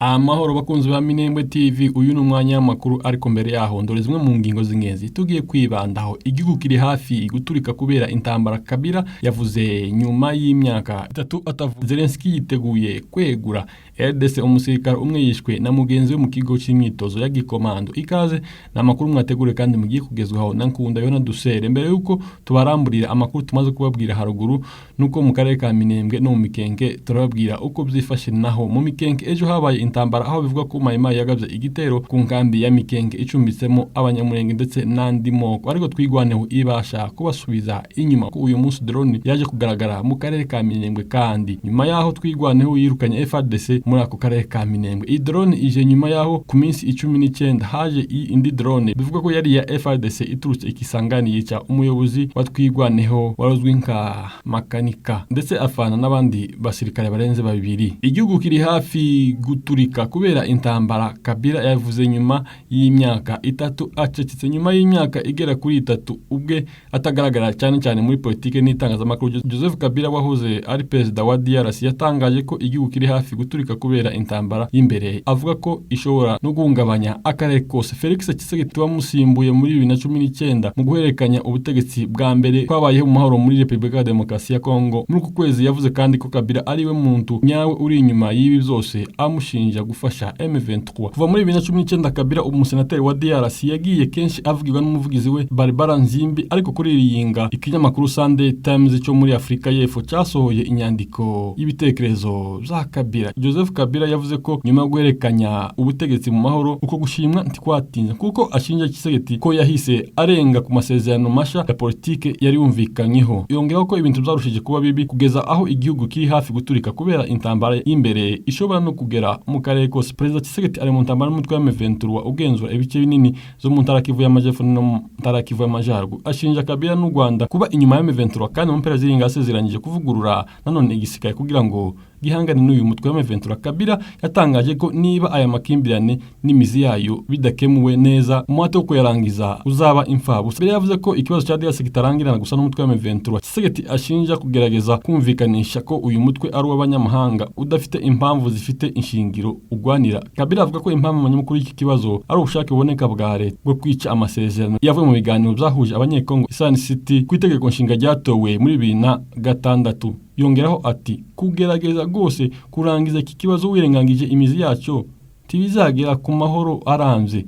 Amahoro bakunzi ba Minembwe TV, uyu ni umwanya w'amakuru ariko mbere yaho ndore zimwe mu ngingo z'ingenzi tugiye kwibandaho. Igihugu kiri hafi guturika kubera intambara. Kabila yavuze nyuma y'imyaka 3 atavuze. Zelensky yiteguye kwegura. RDC umusirikare umwe yishwe na mugenzi we mu kigo cy'imyitozo ya gikomando. Ikaze na makuru mwategure kandi mugiye kugezwaho na Nkunda Yona Dusere. Mbere yuko tubaramburira amakuru tumaze kubabwira haruguru nuko mu karere ka Minembwe no mu Mikenke turababwira uko byifashe naho mu Mikenke ejo habaye intambara aho bivuga ko Maimai yagabye igitero ku nkambi ya Mikenke icumbitsemo abanyamurenge ndetse n'andi moko, ariko twigwaneho ibasha kubasubiza inyuma ko uyu munsi drone yaje kugaragara mu karere ka Minembwe. Kandi nyuma yaho twigwaneho yirukanye FARDC muri ako karere ka Minembwe. Iyi drone ije nyuma yaho ku minsi 19 haje indi drone bivuga ko yari ya FARDC iturutse Ikisangani yica umuyobozi wa twigwaneho warozwi nka makanika ndetse afana n'abandi basirikare barenze babiri. Igihugu kiri hafi guturika kubera intambara. Kabila yavuze nyuma y'imyaka 3 acecetse nyuma y'imyaka igera kuri 3 ubwe atagaragara cyane muri politike n'itangazamakuru. Joseph Kabila wahoze ari perezida wa DRC yatangaje ko igihugu kiri hafi guturika kubera intambara y'imbere, avuga ko ishobora no guhungabanya akarere kose. Felix Tshisekedi wamusimbuye muri 2019 mu guhererekanya ubutegetsi bwa mbere kwabayeho mu mahoro muri Repubulika ya Demokarasi ya Kongo muri uku kwezi, yavuze kandi ko Kabila ari we muntu nyawe uri inyuma y'ibi byose, amushinja gufasha M23. Kuva muri 2019 Kabila umusenateri wa DRC yagiye kenshi avugirwa n'umuvugizi we Barbara Nzimbi, ariko kuri iriyinga ikinyamakuru Sunday Times cyo muri Afrika y'Epfo cyasohoye inyandiko y'ibitekerezo za Kabila. Joseph Kabila yavuze ko nyuma yo guhererekanya ubutegetsi mu mahoro uko gushimwa ntikwatinze, kuko ashinja Tshisekedi ko yahise arenga ku masezerano masha ya politike yari yumvikanyeho. Yongeraho ko ibintu byarushije kuba bibi kugeza aho igihugu kiri hafi guturika kubera intambara y'imbere ishobora no kugera mu karere kose. Perezida Tshisekedi ari mu ntambara n'umutwe wa M23 ugenzura ibice binini zo mu ntara Kivu y'Amajyepfo no mu ntara Kivu y'Amajyaruguru. Ashinja Kabila n'u Rwanda kuba inyuma ya M23 kandi mu mpera z'iringa asezeranyije kuvugurura nanone igisirikare kugira ngo gihangane n'uyu mutwe wa M23. Kabila yatangaje ko niba aya makimbirane n'imizi yayo bidakemuwe neza umuhate wo kuyarangiza uzaba imfabusa. Kabila yavuze ko ikibazo cya DRC kitarangirana gusa n'umutwe wa M23. Tshisekedi ashinja kugerageza kumvikanisha ko uyu mutwe ari uw'abanyamahanga udafite impamvu zifite inshingiro ugwanira. Kabila avuga ko impamvu abanyamukuru y'iki kibazo ari ubushake buboneka bwa leta bwo kwica amasezerano yavuye mu biganiro byahuje abanyekongo Sun City ku itegeko nshinga ryatowe muri 2006. Yongeraho ati kugerageza rwose kurangiza iki kibazo wirengangije imizi yacyo tibizagera ku mahoro arambye.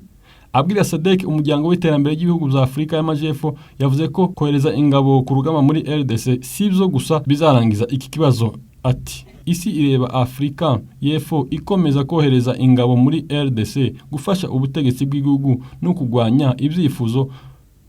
Abwira Sadek umuryango w'iterambere ry'ibihugu bya Afrika y'Amajyepfo yavuze ko kohereza ingabo ku rugamba muri RDC sibyo gusa bizarangiza iki kibazo. Ati isi ireba Afrika y'Epfo ikomeza kohereza ingabo muri RDC gufasha ubutegetsi bw'igihugu no kugwanya ibyifuzo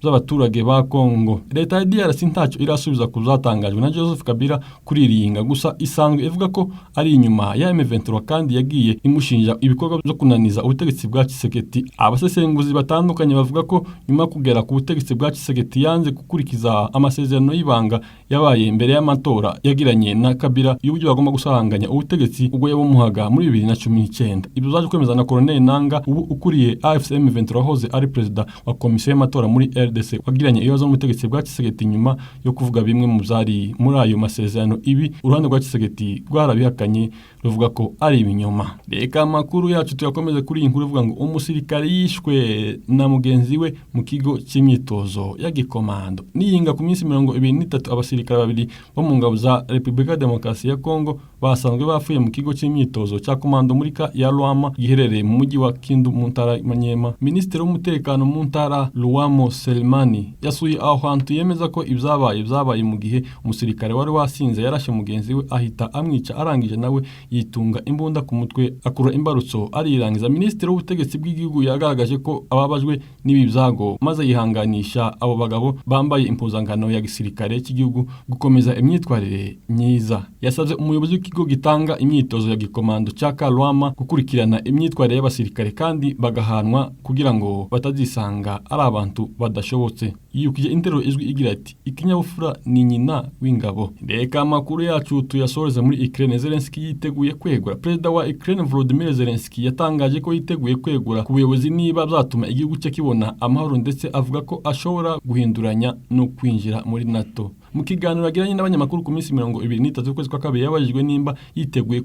z'abaturage ba Kongo. Leta ya DRC ntacyo irasubiza kuzatangajwe na Joseph Kabila kuri iriyinga, gusa isanzwe ivuga ko ari inyuma ya M23 kandi yagiye imushinja ibikorwa byo kunaniza ubutegetsi bwa Tshisekedi. Abasesenguzi batandukanye bavuga ko nyuma kugera ku butegetsi bwa Tshisekedi yanze gukurikiza amasezerano y'ibanga yabaye mbere y'amatora yagiranye na Kabila y'uburyo bagomba gusaranganya ubutegetsi ubwo yabamuhaga muri 2019. Ibyo zaje kwemeza na Colonel Nanga ubu ukuriye AFC M23 hoze ari perezida wa komisiyo y'amatora muri RDC wagiranye ibibazo n'umutegetsi bwa Tshisekedi nyuma yo kuvuga bimwe mu byari muri ayo masezerano. Ibi uruhande rwa Tshisekedi rwarabihakanye ruvuga ko ari ibinyoma. Reka amakuru yacu tuyakomeze kuri iyi nkuru ivuga ngo umusirikare yishwe na mugenzi we mu kigo cy'imyitozo ya gikomando. Niyinga ku minsi 23 abasirikare babiri bo mu ngabo za Repubulika ya Demokarasi ya Kongo basanzwe bafuye mu kigo cy'imyitozo cya komando muri ka ya Luama giherereye mu mujyi wa Kindu mu ntara Manyema. Minisitiri w'umutekano mu ntara Luamo Selmani yasuye aho hantu yemeza ko ibyabaye mu gihe umusirikare wari wasinze yarashe mugenzi we ahita amwica, arangije nawe yitunga imbunda ku mutwe akura imbarutso arirangiza. Minisitiri w'ubutegetsi bw'igihugu yagaragaje ko ababajwe n'ibi byago maze yihanganisha abo bagabo bambaye impuzangano ya gisirikare cy'igihugu gukomeza imyitwarire myiza. Yasabye umuyobozi w'ikigo gitanga imyitozo ya gikomando cya Kalwama gukurikirana imyitwarire y'abasirikare kandi bagahanwa kugira ngo batazisanga ari abantu badashobotse. Yiyukije interuro izwi igira ati ikinyabufura ni nyina w'ingabo. Reka amakuru yacu tuyasoreze muri Ukraine. Zelensky yiteguye kwegura. Perezida wa Ukraine Volodymyr Zelensky yatangaje ko yiteguye kwegura ku buyobozi niba byatuma igihugu cye kibona amahoro, ndetse avuga ko ashobora guhinduranya no kwinjira muri NATO. mu kiganiro yagiranye n'abanyamakuru ku minsi 23 z'ukwezi kwa kabiri yabajijwe nimba yiteguye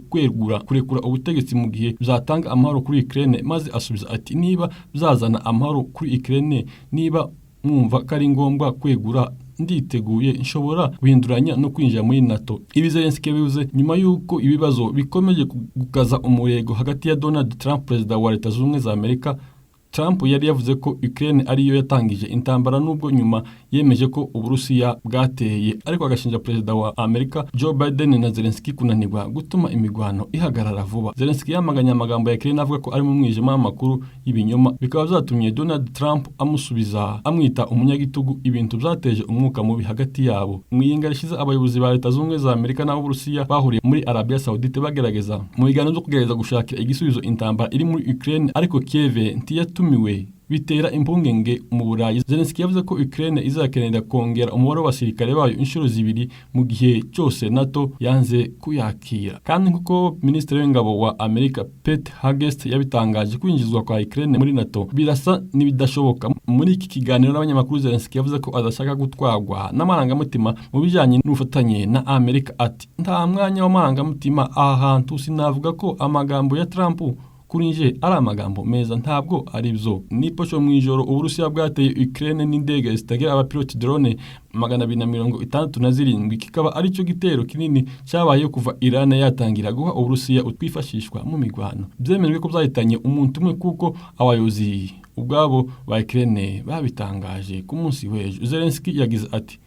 kurekura ubutegetsi mu gihe bizatanga amahoro kuri Ukraine, maze asubiza ati niba bizazana amahoro kuri Ukraine, niba mwumva ko ari ngombwa kwegura, nditeguye, nshobora guhinduranya no kwinjira muri NATO. Ibi Zelensky yabivuze nyuma y'uko ibibazo bikomeje gukaza umurego hagati ya Donald Trump, perezida wa Leta Zunze Ubumwe za Amerika. Trump yari yavuze ko Ukraine ariyo yatangije intambara, nubwo nyuma yemeje ko Uburusiya bwateye, ariko agashinja perezida wa Amerika Joe Biden na Zelensky kunanirwa gutuma imigwano ihagarara vuba. Zelensky yamaganye amagambo ya Ukraine avuga ko ari mu mwijima w'amakuru y'ibinyoma, bikaba byatumye Donald Trump amusubiza amwita umunyagitugu, ibintu byateje umwuka mubi hagati yabo. Mu iyinga rishize abayobozi ba Leta Zunze Ubumwe za Amerika n'Uburusiya bahuriye muri Arabia Saudite bagerageza mu biganiro byo kugerageza gushakira igisubizo intambara iri muri Ukraine, ariko Kiev ntiyatumiwe, bitera impungenge mu Burayi. Zelensky yavuze ko Ukraine izakenera kongera umubare w'abasirikare bayo inshuro zibiri mu gihe cyose NATO yanze kuyakira. Kandi nk'uko Minisitiri w'Ingabo wa Amerika Pete Hegseth yabitangaje, kwinjizwa kwa Ukraine muri NATO birasa n'ibidashoboka. Muri iki kiganiro n'abanyamakuru, Zelensky yavuze ko adashaka gutwagwa n'amarangamutima mu bijyanye n'ubufatanye na Amerika, ati nta mwanya w'amarangamutima aha hantu, sinavuga ko amagambo ya Trump kuri nje ari amagambo meza, ntabwo ari byo. Niposho mu ijoro Uburusiya bwateye Ukraine n'indege zitagira abapiloti drone 267, kikaba ari cyo gitero kinini cyabaye kuva Iran yatangira guha Uburusiya utwifashishwa mu migwano. Byemejwe ko byahitanye umuntu umwe kuko abayobozi ubwabo ba Ukraine babitangaje ku munsi w'ejo. Zelensky yagize ati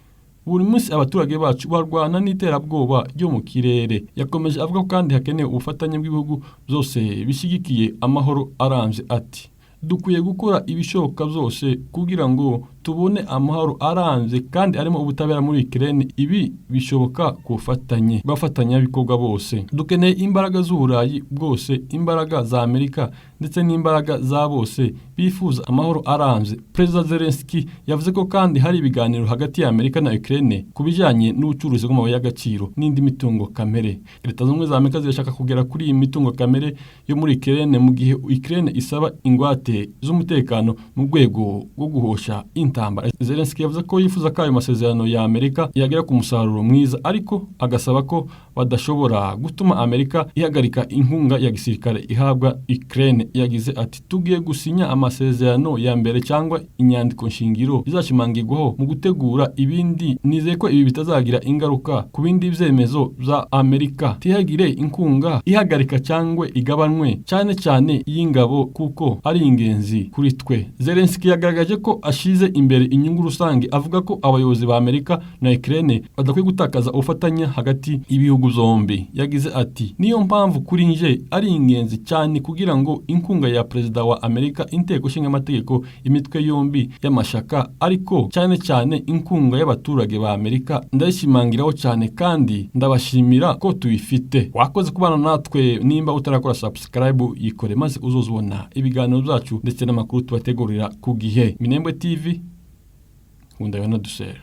buri munsi abaturage bacu barwana n'iterabwoba ryo mu kirere. Yakomeje avuga ko kandi hakenewe ubufatanye bw'ibihugu byose bishyigikiye amahoro arambye, ati dukwiye gukora ibishoboka byose kugira ngo tubone amahoro arambye kandi arimo ubutabera muri Ukraine. Ibi bishoboka kufatanye bafatanyabikorwa bose. Dukeneye imbaraga z'Uburayi bwose, imbaraga za Amerika ndetse n'imbaraga za bose bifuza amahoro arambye. Perezida Zelensky yavuze ko kandi hari ibiganiro hagati ya Amerika na Ukraine ku bijyanye n'ubucuruzi bw'amabuye y'agaciro n'indi mitungo kamere. Leta Zunze Ubumwe za Amerika zirashaka kugera kuri iyi mitungo kamere yo muri Ukraine mu gihe Ukraine isaba ingwate z'umutekano mu rwego rwo guhosha intambara. Zelensky yavuze ko yifuza ko ayo masezerano ya Amerika yagera ku musaruro mwiza, ariko agasaba ko badashobora gutuma Amerika ihagarika inkunga ya gisirikare ihabwa Ukraine. Yagize ati tugiye gusinya amasezerano ya mbere cyangwa inyandiko nshingiro bizashimangirwaho mu gutegura ibindi. Nizeye ko ibi bitazagira ingaruka ku bindi byemezo bya Amerika, tihagire inkunga ihagarika cyangwa igabanwe, cyane cyane y'ingabo kuko ari ingenzi kuri twe. Zelensky yagaragaje ko ashize imbere inyungu rusange, avuga ko abayobozi ba Amerika na Ukraine badakwiye gutakaza ubufatanye hagati y'ibihugu zombi. Yagize ati niyo mpamvu kuri nje ari ingenzi cyane kugira ngo inkunga ya perezida wa Amerika, inteko ishinga amategeko, imitwe yombi y'amashaka, ariko cyane cyane inkunga y'abaturage ba Amerika ndayishimangiraho cyane kandi ndabashimira ko tuyifite. Wakoze kubana natwe, nimba utarakora subscribe yikore maze uzozubona ibiganiro byacu ndetse n'amakuru tubategurira ku gihe. Minembwe TV, nkunda Yona Dusera.